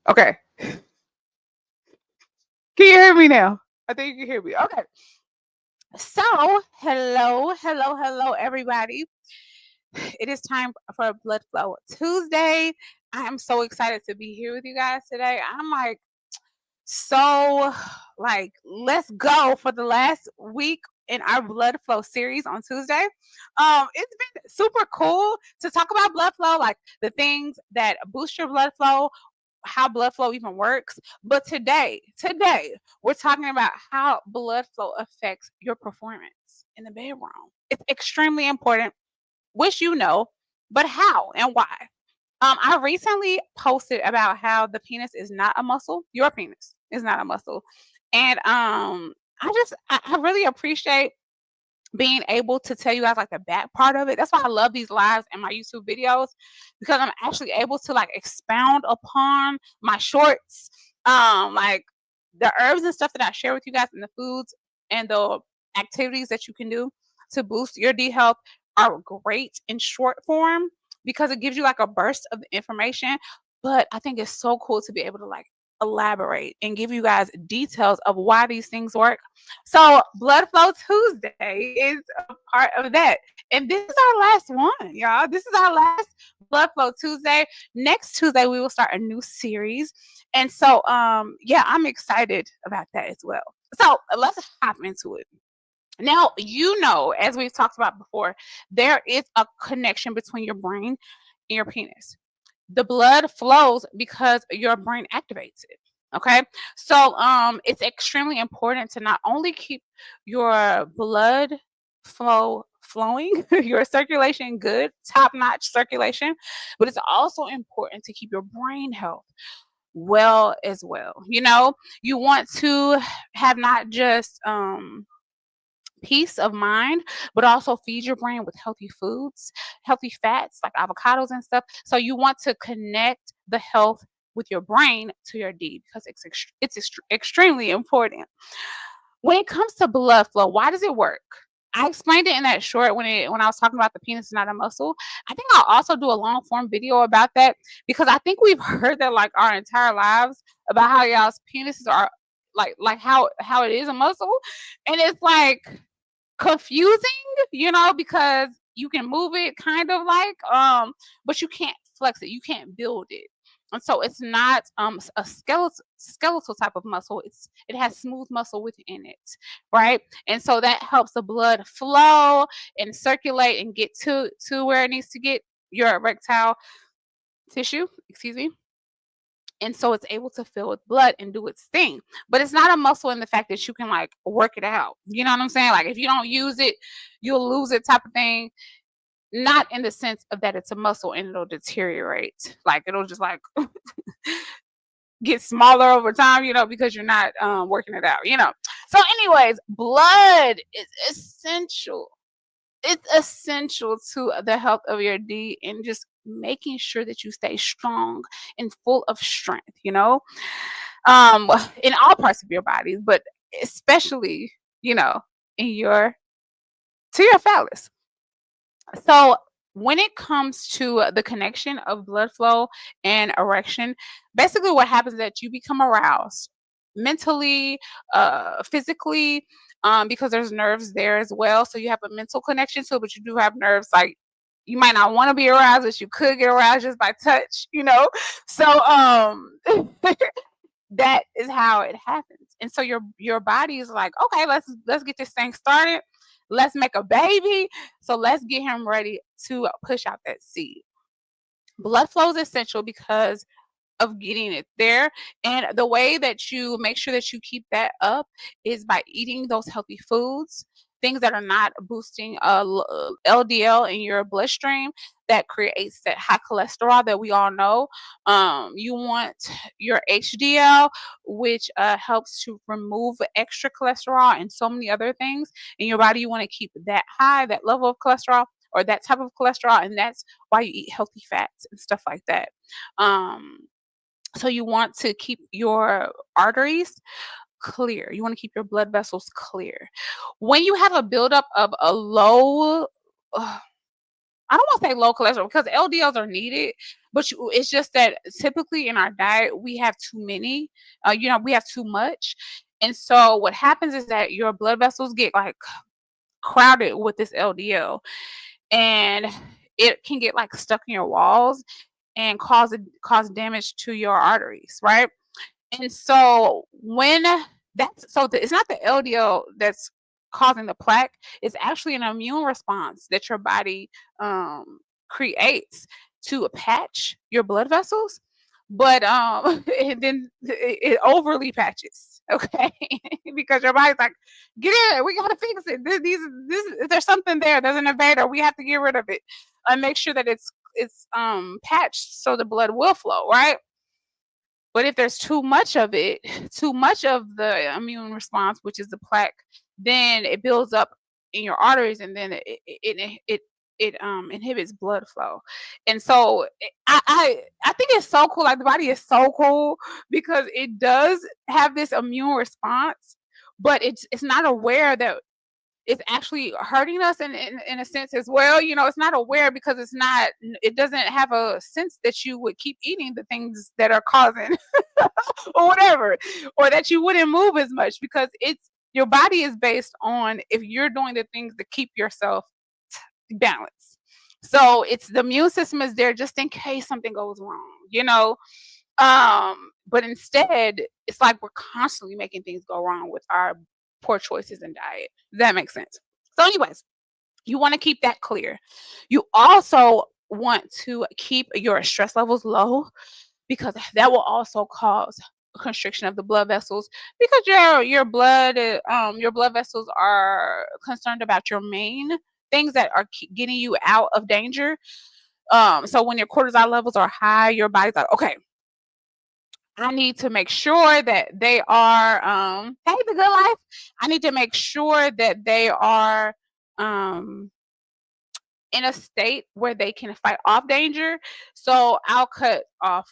Okay. Can you hear me now? I think you can hear me. Okay. So, hello, everybody. It is time for Blood Flow Tuesday. I am so excited to be here with you guys today. I'm like, so, let's go for the last week in our blood flow series on Tuesday. It's been super cool to talk about blood flow, like the things that boost your blood flow, how blood flow even works. But today, we're talking about how blood flow affects your performance in the bedroom. It's extremely important, which you know, but how and why? I recently posted about how the penis is not a muscle. Your penis is not a muscle, and I really appreciate being able to tell you guys like the back part of it. That's why I love these lives and my YouTube videos because I'm actually able to like expound upon my shorts, like the herbs and stuff that I share with you guys and the foods and the activities that you can do to boost your D health are great in short form because it gives you like a burst of information. But I think it's so cool to be able to like elaborate and give you guys details of why these things work. So Blood Flow Tuesday is a part of that. And this is our last one, y'all. This is our last Blood Flow Tuesday. Next Tuesday we will start a new series. And so yeah, I'm excited about that as well. So let's hop into it. Now, you know, as we've talked about before, there is a connection between your brain and your penis. The blood flows because your brain activates it. Okay. So it's extremely important to not only keep your blood flow flowing, your circulation good, top-notch circulation, but it's also important to keep your brain health well as well. You know, you want to have not just peace of mind, but also feed your brain with healthy foods, healthy fats like avocados and stuff. So you want to connect the health with your brain to your D because extremely important. When it comes to blood flow, why does it work? I explained it in that short when I was talking about the penis is not a muscle. I think I'll also do a long form video about that because I think we've heard that like our entire lives about how y'all's penises are like how it is a muscle, and it's like confusing, you know, because you can move it kind of like, but you can't flex it, you can't build it. And so it's not a skeletal type of muscle. It has smooth muscle within it, right? And so that helps the blood flow and circulate and get to where it needs to get your erectile tissue, excuse me, and so it's able to fill with blood and do its thing. But it's not a muscle in the fact that you can like work it out. You know what I'm saying? Like if you don't use it, you'll lose it type of thing. Not in the sense of that it's a muscle and it'll deteriorate. Like it'll just like get smaller over time, you know, because you're not working it out, you know. So, anyways, blood is essential. It's essential to the health of your D and just making sure that you stay strong and full of strength, you know, um, in all parts of your body, but especially, you know, in your to your phallus. So when it comes to the connection of blood flow and erection, basically what happens is that you become aroused mentally, physically, because there's nerves there as well. So you have a mental connection to it, but you do have nerves like you might not want to be aroused, but you could get aroused just by touch, you know. So that is how it happens. And so your body is like, okay, let's get this thing started. Let's make a baby. So let's get him ready to push out that seed. Blood flow is essential because of getting it there. And the way that you make sure that you keep that up is by eating those healthy foods, things that are not boosting LDL in your bloodstream that creates that high cholesterol that we all know. You want your HDL, which helps to remove extra cholesterol and so many other things in your body. You want to keep that high, that level of cholesterol or that type of cholesterol, and that's why you eat healthy fats and stuff like that. Um, so you want to keep your arteries clear. You want to keep your blood vessels clear. When you have a buildup of a low I don't want to say low cholesterol because LDLs are needed, but it's just that typically in our diet we have too many. We have too much, and so what happens is that your blood vessels get like crowded with this LDL, and it can get like stuck in your walls and cause damage to your arteries, right? And so it's not the LDL that's causing the plaque, it's actually an immune response that your body creates to patch your blood vessels. But and then it overly patches, okay? Because your body's like, get in, we gotta fix it. There's something there, there's an invader, we have to get rid of it and make sure that it's patched so the blood will flow, right? But if there's too much of it, too much of the immune response, which is the plaque, then it builds up in your arteries, and then it inhibits blood flow. And so I think it's so cool. Like the body is so cool because it does have this immune response, but it's not aware that it's actually hurting us in a sense as well. It's not aware because it doesn't have a sense that you would keep eating the things that are causing or whatever, or that you wouldn't move as much because it's your body is based on if you're doing the things to keep yourself balanced. So it's the immune system is there just in case something goes wrong. But instead, it's like we're constantly making things go wrong with our poor choices in diet. Does that make sense? So, anyways, you want to keep that clear. You also want to keep your stress levels low because that will also cause a constriction of the blood vessels because your blood vessels are concerned about your main things that are getting you out of danger. So when your cortisol levels are high, your body's like, okay, I need to make sure that they are, hey, the good life. I need to make sure that they are um, in a state where they can fight off danger. So I'll cut off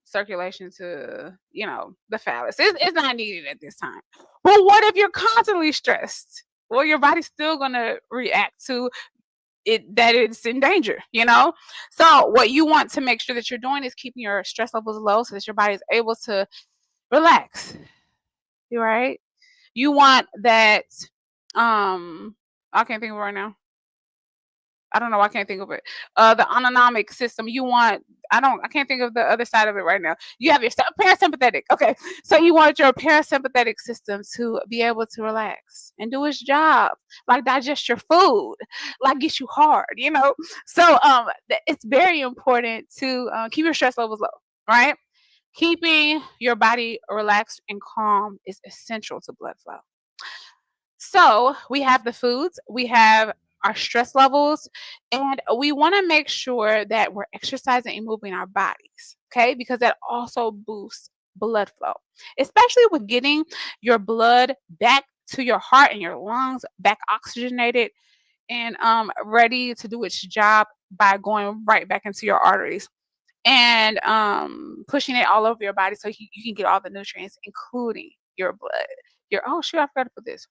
circulation to, the phallus. It's not needed at this time. But what if you're constantly stressed? Well, your body's still going to react to it that it's in danger. So what you want to make sure that you're doing is keeping your stress levels low so that your body is able to relax. You right? You want that I can't think of it right now. I don't know, I can't think of it. The autonomic system, I can't think of the other side of it right now. You have your parasympathetic. Okay. So you want your parasympathetic system to be able to relax and do its job, like digest your food, like get you hard. So it's very important to keep your stress levels low, right? Keeping your body relaxed and calm is essential to blood flow. So we have the foods, we have our stress levels, and we want to make sure that we're exercising and moving our bodies, okay? Because that also boosts blood flow, especially with getting your blood back to your heart and your lungs back oxygenated and ready to do its job by going right back into your arteries and pushing it all over your body so you can get all the nutrients, including your blood. Oh shoot, I forgot to put this.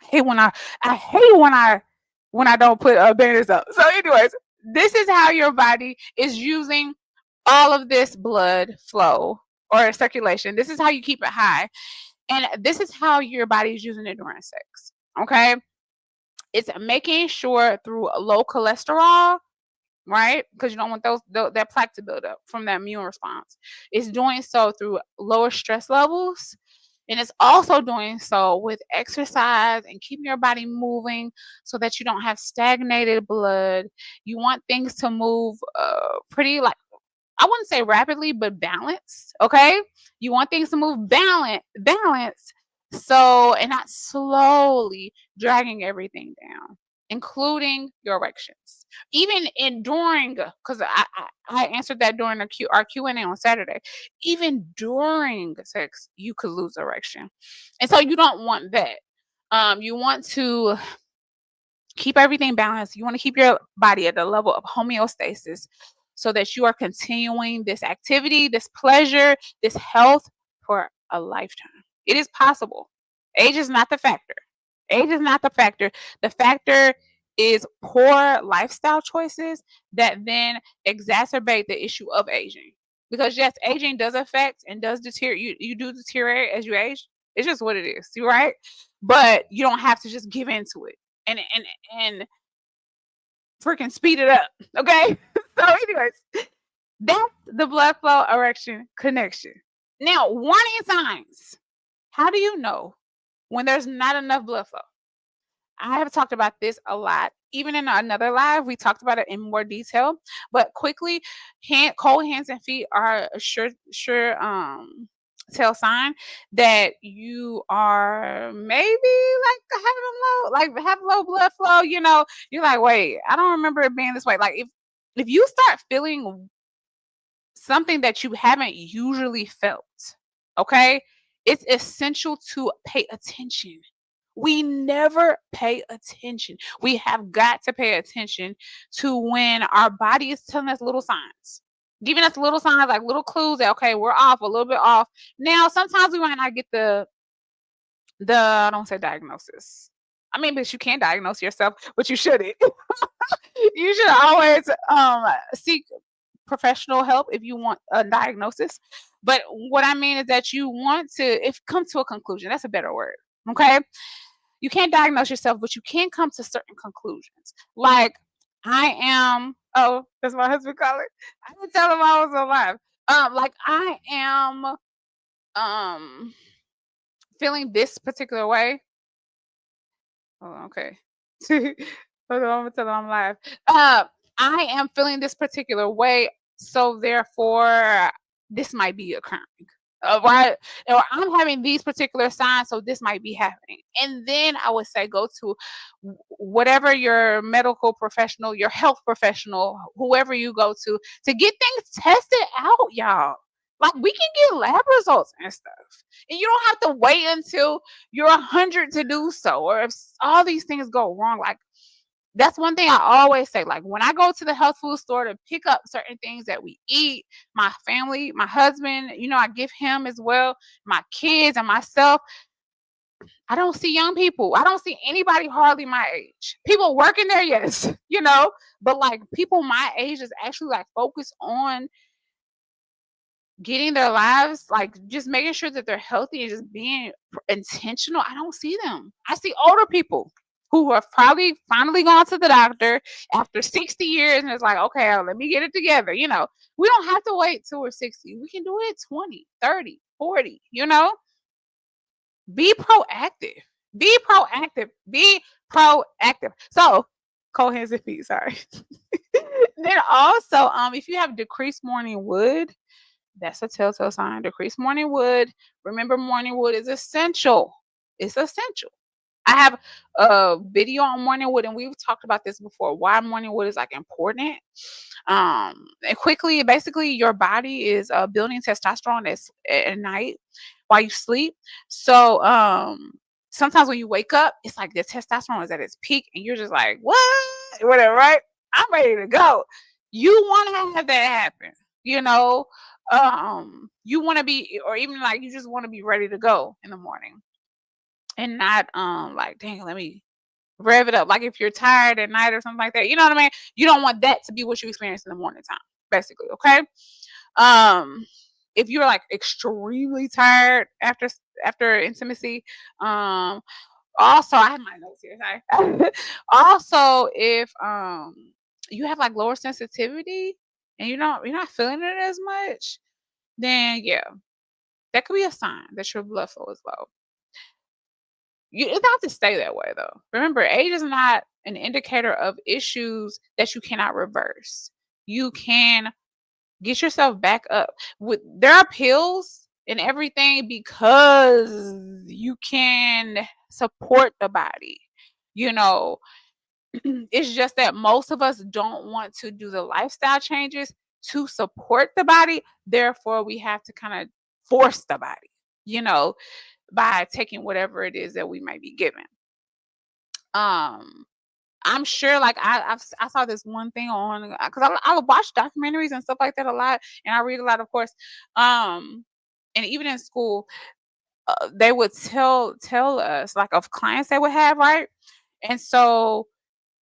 I hate when I don't put banners up. So, anyways, this is how your body is using all of this blood flow or circulation. This is how you keep it high, and this is how your body is using it during sex. Okay, it's making sure through low cholesterol, right? Because you don't want that plaque to build up from that immune response. It's doing so through lower stress levels, and it's also doing so with exercise and keeping your body moving so that you don't have stagnated blood. You want things to move pretty, like, I wouldn't say rapidly, but balanced. Okay. You want things to move balance. So, and not slowly dragging everything down, including your erections. Even during, because I answered that during our Q&A on Saturday. Even during sex, you could lose erection. And so you don't want that. You want to keep everything balanced. You want to keep your body at the level of homeostasis so that you are continuing this activity, this pleasure, this health for a lifetime. It is possible. Age is not the factor. Age is not the factor. The factor is poor lifestyle choices that then exacerbate the issue of aging. Because yes, aging does affect and does deteriorate. You do deteriorate as you age. It's just what it is, you right? But you don't have to just give into it and freaking speed it up. Okay. So, anyways, that's the blood flow erection connection. Now, warning signs. How do you know when there's not enough blood flow? I have talked about this a lot. Even in another live, we talked about it in more detail. But quickly, cold hands and feet are a sure tell sign that you are maybe like have low blood flow. You're like, wait, I don't remember it being this way. Like if you start feeling something that you haven't usually felt, okay, it's essential to pay attention. We never pay attention. We have got to pay attention to when our body is telling us little signs, giving us little signs, like little clues that, okay, we're off, a little bit off. Now, sometimes we might not get I don't say diagnosis. I mean, but you can diagnose yourself, but you shouldn't. You should always seek professional help if you want a diagnosis. But what I mean is that you want to, if come to a conclusion, that's a better word. Okay. You can't diagnose yourself, but you can come to certain conclusions. Like, I am, oh, that's my husband calling. I didn't tell him I was alive. Like I am feeling this particular way. Oh, okay. Hold on, I'm gonna tell him I'm live. I am feeling this particular way, so therefore this might be occurring. Right? Or I'm having these particular signs, so this might be happening. And then I would say go to whatever your medical professional, your health professional, whoever you go to get things tested out, y'all. Like we can get lab results and stuff. And you don't have to wait until you're 100 to do so. Or if all these things go wrong, like that's one thing I always say. Like when I go to the health food store to pick up certain things that we eat, my family, my husband, I give him as well, my kids and myself. I don't see young people. I don't see anybody hardly my age. People working there, yes, but like people my age is actually like focused on getting their lives, like just making sure that they're healthy and just being intentional. I don't see them. I see older people who have probably finally gone to the doctor after 60 years and it's like, okay, let me get it together. We don't have to wait till we're 60. We can do it at 20, 30, 40, Be proactive. Be proactive. Be proactive. So, cold hands and feet, sorry. Then also, if you have decreased morning wood, that's a telltale sign. Decreased morning wood. Remember, morning wood is essential. It's essential. I have a video on morning wood, and we've talked about this before. Why morning wood is like important. And quickly, basically, your body is building testosterone at night while you sleep. So, sometimes when you wake up, it's like the testosterone is at its peak, and you're just like, what, whatever, right? I'm ready to go. You want to have that happen, you know. You want to be, or even like you just want to be ready to go in the morning and not like, dang, let me rev it up. Like if you're tired at night or something like that, you know what I mean? You don't want that to be what you experience in the morning time, basically. Okay. Um, if you're like extremely tired after intimacy, also I have my notes here. Sorry. Also, if you have like lower sensitivity and you're not feeling it as much, then yeah, that could be a sign that your blood flow is low. You It doesn't have to stay that way though. Remember, age is not an indicator of issues that you cannot reverse. You can get yourself back up. There are pills and everything because you can support the body. You know, it's just that most of us don't want to do the lifestyle changes to support the body. Therefore, we have to kind of force the body, you know, by taking whatever it is that we might be given. Um, I'm sure, like I saw this one thing on because I watch documentaries and stuff like that a lot, and I read a lot, of course. And even in school, they would tell us like of clients they would have, right? And so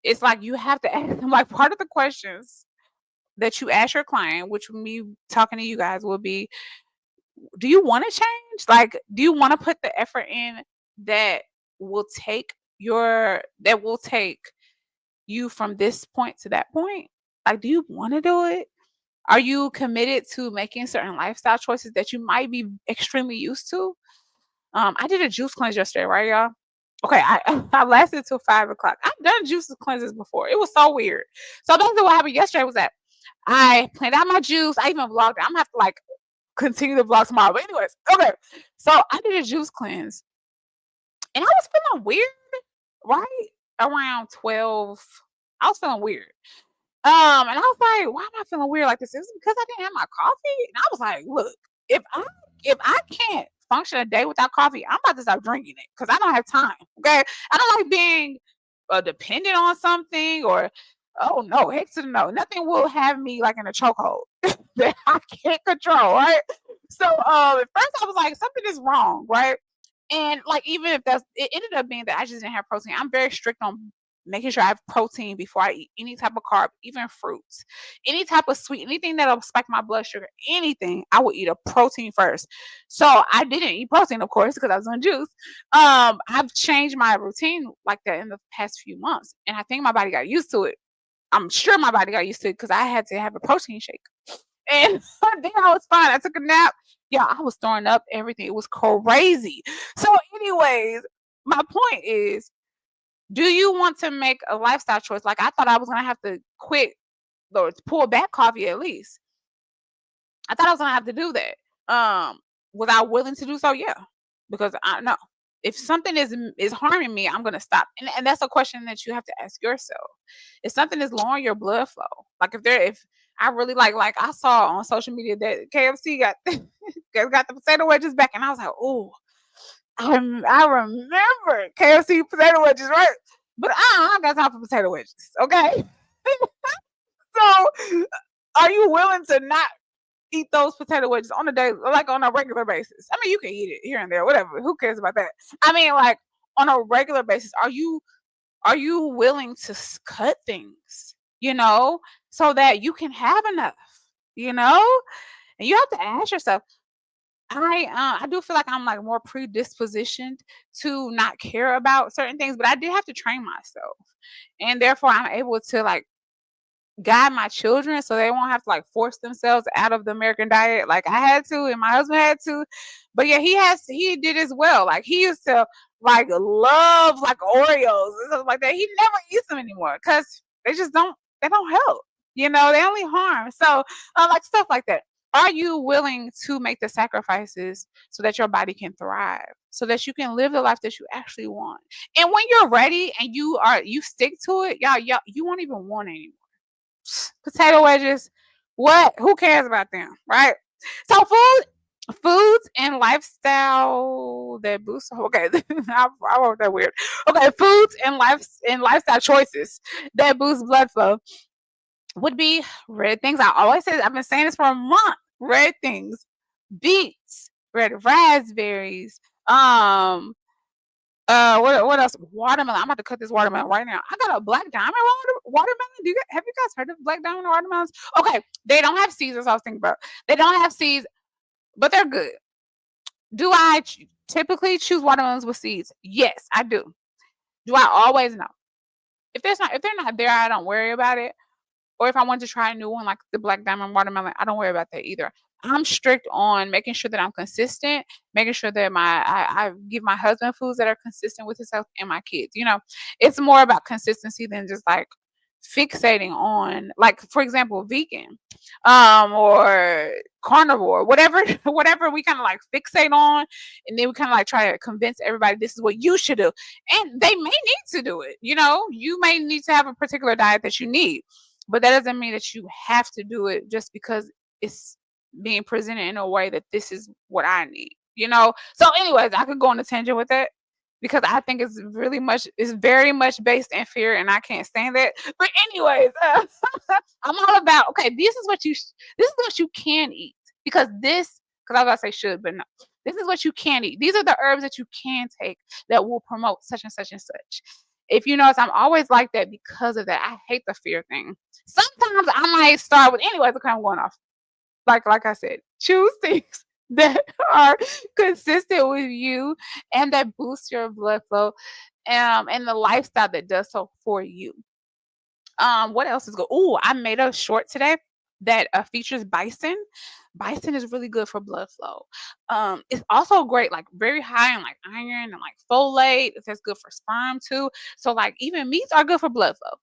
it's like you have to ask them, like, part of the questions that you ask your client, which me talking to you guys will be, do you want to change? Like, do you want to put the effort in that that will take you from this point to that point? Like, do you want to do it? Are you committed to making certain lifestyle choices that you might be extremely used to? I did a juice cleanse yesterday, right, y'all? Okay, I lasted till 5 o'clock. I've done juice cleanses before. It was so weird. So basically, what happened yesterday was that I planned out my juice. I even vlogged it. I'm gonna have to like continue the vlog tomorrow. But anyways, okay. So I did a juice cleanse, and I was feeling weird, right around 12. I was feeling weird. And I was like, "Why am I feeling weird like this? Is it because I didn't have my coffee?" And I was like, "Look, if I if I can't function a day without coffee, I'm about to stop drinking it because I don't have time. Okay, I don't like being dependent on something or oh no, heck to the no, nothing will have me like in a chokehold that I can't control. Right. So at first I was like, something is wrong, right? And like even if it ended up being that I just didn't have protein. I'm very strict on making sure I have protein before I eat any type of carb, even fruits, any type of sweet, anything that'll spike my blood sugar, anything, I will eat a protein first. So I didn't eat protein, of course, because I was on juice. I've changed my routine like that in the past few months, and I think my body got used to it. I'm sure my body got used to it because I had to have a protein shake. And then I was fine. I took a nap. Yeah, I was throwing up everything. It was crazy. So, anyways, my point is, do you want to make a lifestyle choice? Like I thought I was gonna have to quit or pull back coffee at least. I thought I was gonna have to do that. Was I willing to do so? Yeah, because I know if something is harming me, I'm gonna stop. And that's a question that you have to ask yourself. If something is lowering your blood flow, like if I really like I saw on social media that KFC got got the potato wedges back, and I was like, oh, I remember KFC potato wedges, right? But I don't got time for potato wedges, okay? So, are you willing to not eat those potato wedges on a day, like on a regular basis? I mean, you can eat it here and there, whatever. Who cares about that? I mean, like on a regular basis, are you willing to cut things, so that you can have enough, you know? And you have to ask yourself, I do feel like I'm like more predispositioned to not care about certain things, but I did have to train myself. And therefore I'm able to like guide my children so they won't have to like force themselves out of the American diet like I had to and my husband had to. But yeah, he did as well. Like he used to like love like Oreos and stuff like that. He never eats them anymore because they don't help. They only harm. So like stuff like that. Are you willing to make the sacrifices so that your body can thrive? So that you can live the life that you actually want. And when you're ready and you stick to it, y'all you won't even want it anymore. Potato wedges, what? Who cares about them, right? So foods and lifestyle that boost. Okay, I wrote that weird. Okay, foods and lifestyle choices that boost blood flow would be red things. I always say I've been saying this for a month. Red things, beets, red raspberries. What else? Watermelon. I'm about to cut this watermelon right now. I got a black diamond watermelon. Have you guys heard of black diamond watermelons? Okay, they don't have seeds. That's what I was thinking about. They don't have seeds, but they're good. Do I typically choose watermelons with seeds? Yes, I do. Do I always know? If they're not there, I don't worry about it. Or if I want to try a new one like the black diamond watermelon, I don't worry about that either. I'm strict on making sure that I'm consistent, making sure that I give my husband foods that are consistent with his health and my kids. It's more about consistency than just like fixating on, like, for example, vegan, or carnivore, whatever, whatever we kind of like fixate on, and then we kind of like try to convince everybody this is what you should do, and they may need to do it. You may need to have a particular diet that you need, but that doesn't mean that you have to do it just because it's being presented in a way that this is what I need. So, anyways, I could go on a tangent with that because I think it's very much based in fear, and I can't stand that. But anyways, I'm all about okay. This is what you can eat because I was gonna say should, but no. This is what you can eat. These are the herbs that you can take that will promote such and such and such. If you notice, I'm always like that because of that. I hate the fear thing. Sometimes I might start with, anyways, okay, I'm going off. Like I said, choose things that are consistent with you and that boost your blood flow, and the lifestyle that does so for you. What else is good? Oh, I made a short today that features bison. Bison is really good for blood flow. It's also great, like very high in like iron and like folate. That's good for sperm too. So like even meats are good for blood flow.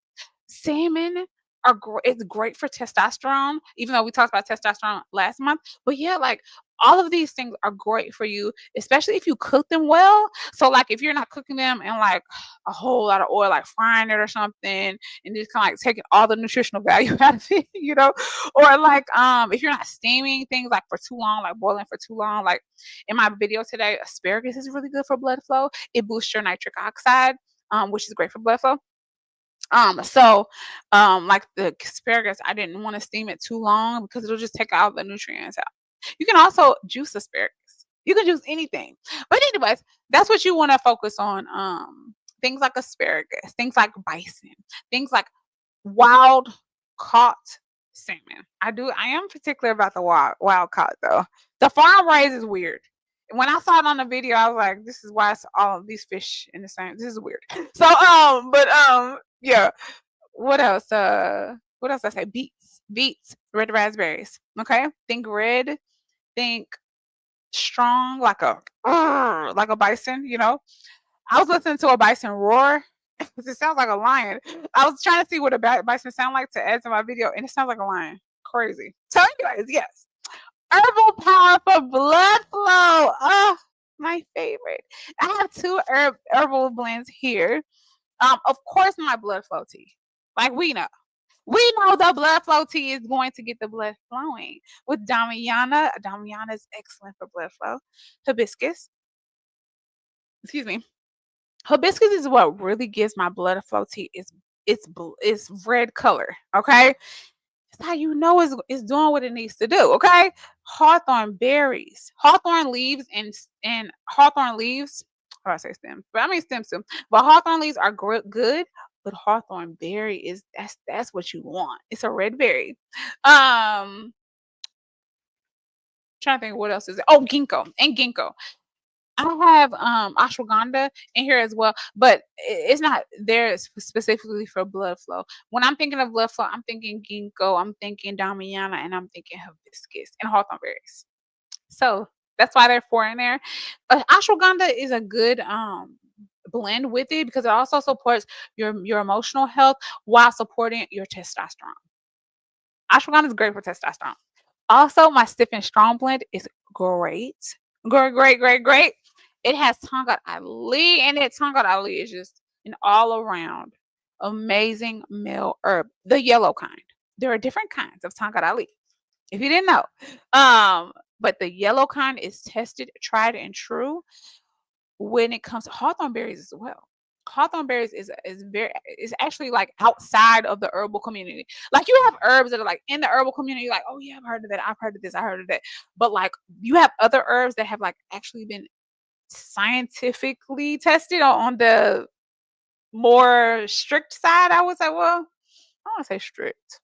Salmon are it's great for testosterone, even though we talked about testosterone last month. But yeah, like all of these things are great for you, especially if you cook them well. So like if you're not cooking them in like a whole lot of oil, like frying it or something, and just kind of like taking all the nutritional value out of it, or like if you're not steaming things like for too long, like boiling for too long, like in my video today, asparagus is really good for blood flow. It boosts your nitric oxide, which is great for blood flow. Like the asparagus, I didn't want to steam it too long because it'll just take all the nutrients out. You can also juice asparagus. You can juice anything. But anyways, that's what you want to focus on. Things like asparagus, things like bison, things like wild caught salmon. I am particular about the wild caught though. The farm raised is weird. When I saw it on the video, I was like, this is why it's all of these fish in the same. This is weird. So yeah. What else? What else I say? Beets, red raspberries. Okay. Think red, think strong, like a bison, I was listening to a bison roar. It sounds like a lion. I was trying to see what a bison sound like to add to my video, and it sounds like a lion. Crazy. So, anyways, yes. Herbal power for blood flow. Oh, my favorite. I have two herbal blends here. Of course, my blood flow tea. Like we know. We know the blood flow tea is going to get the blood flowing with Damiana. Damiana is excellent for blood flow. Hibiscus. Excuse me. Hibiscus is what really gives my blood flow tea it's red color. Okay. That's how you know it's doing what it needs to do. Okay. Hawthorn berries, hawthorn leaves, and hawthorn leaves. How do I say stems? But I mean stems too. But hawthorn leaves are good. But hawthorn berry is that's what you want. It's a red berry. Trying to think what else is it. Oh, ginkgo. I have ashwagandha in here as well, but it's not there specifically for blood flow. When I'm thinking of blood flow, I'm thinking ginkgo, I'm thinking damiana, and I'm thinking hibiscus and hawthorn berries. So that's why there are four in there. Ashwagandha is a good blend with it because it also supports your emotional health while supporting your testosterone. Ashwagandha is great for testosterone. Also, my stiff and strong blend is great. Great, great, great, great. It has Tongat Ali in it. Tongat Ali is just an all around amazing male herb, the yellow kind. There are different kinds of Tongat Ali, if you didn't know. But the yellow kind is tested, tried, and true when it comes to hawthorn berries as well. Hawthorn berries is actually like outside of the herbal community. Like you have herbs that are like in the herbal community, like, oh yeah, I've heard of that, I've heard of this, I heard of that. But like you have other herbs that have like actually been scientifically tested on the more strict side, I would say. Well, I don't want to say strict.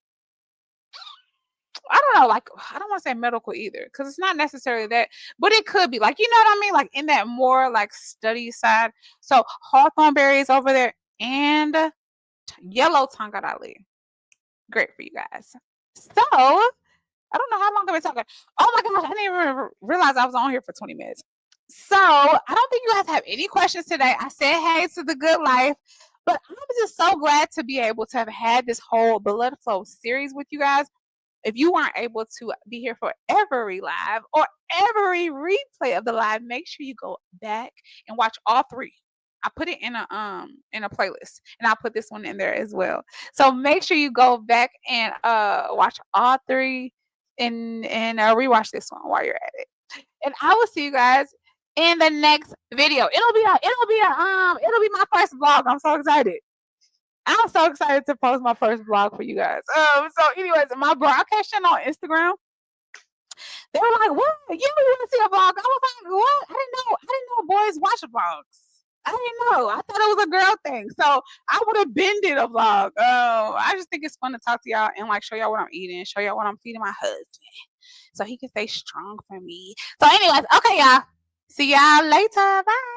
I don't know, like I don't want to say medical either, because it's not necessarily that, but it could be like, you know what I mean? Like in that more like study side. So hawthorn berries over there and yellow tongue Ali. Great for you guys. So I don't know how long I've been talking. Oh my gosh, I didn't even realize I was on here for 20 minutes. So I don't think you guys have any questions today. I said hey to the good life, but I'm just so glad to be able to have had this whole blood flow series with you guys. If you weren't able to be here for every live or every replay of the live, make sure you go back and watch all three. I put it in a playlist, and I'll put this one in there as well. So make sure you go back and watch all three and rewatch this one while you're at it. And I will see you guys in the next video. It'll be my first vlog. I'm so excited. I'm so excited to post my first vlog for you guys. So anyways, my broadcast channel on Instagram, they were like, "What? You want to see a vlog?" I was like, "What? I didn't know boys watch vlogs." I didn't know. I thought it was a girl thing. So I would have been did a vlog. I just think it's fun to talk to y'all and like show y'all what I'm eating, show y'all what I'm feeding my husband, so he can stay strong for me. So, anyways, okay, y'all. See y'all later. Bye.